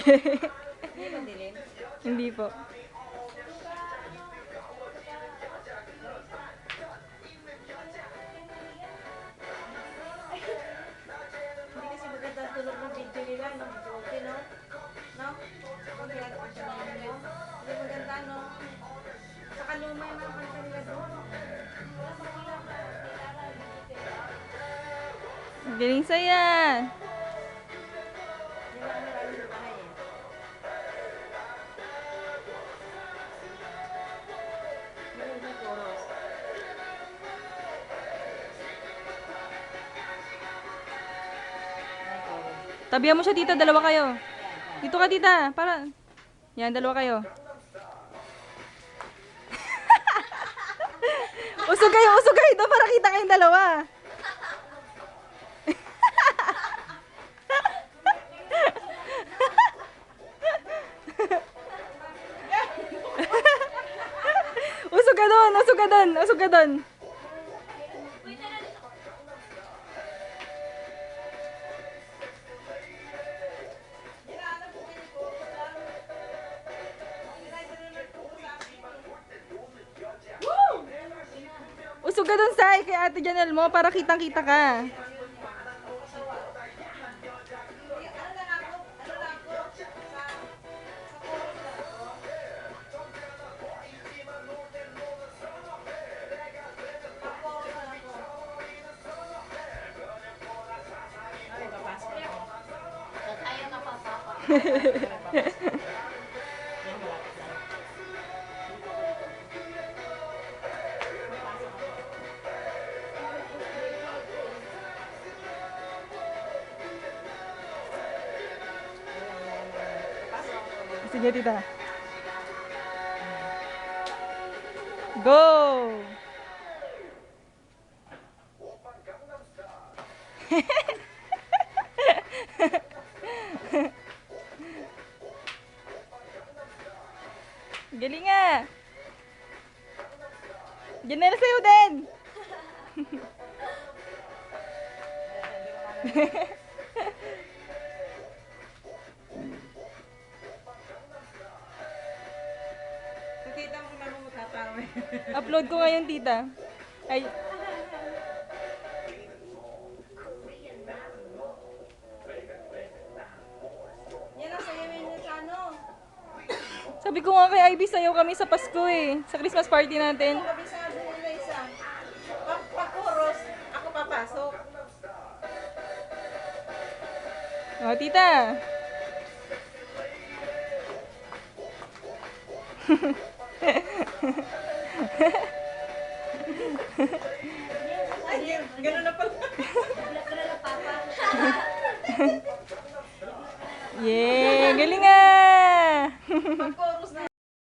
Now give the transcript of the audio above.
Hindi madilim. Hindi po. Hindi kasi maganda ang tulog ng video nila, no? Okay, no? No? Okay, ano pa siya naman, no? Hindi maganda, no? Saka luma yung mga kanta nila doon. Galing saya. Yung mga marami sa bahay, eh. Meron sa chorus. May chorus. Tabihan mo siya, tita. Dalawa kayo. Dito ka, tita. Para. Yan, dalawa kayo. Usog kayo doon para kita kayong dalawa. Usog ka doon, usog ka doon, usog ka doon. Usog ka doon, Sai, kay Ate Janelle mo para kitang-kita ka. Ay, papasok ako. Ayaw na papapa. Yan, malapit lang. Papasok ako. Sige, tita. Go! Galing nga! Janelle, sa'yo din! Nakita mo kung ano mo tatawin. Upload ko ngayon, tita. Ay, Yan ang sayawin niya sa ano. sabi ko nga kay Ivy, sayaw kami sa Pasko eh. Sa Christmas party natin. Kabisado nila isa. Pag-chorus, ako papasok. O, tita. Ay, gano'n na pala. Wala na papa. Yeah, galing nga! Pag-chorus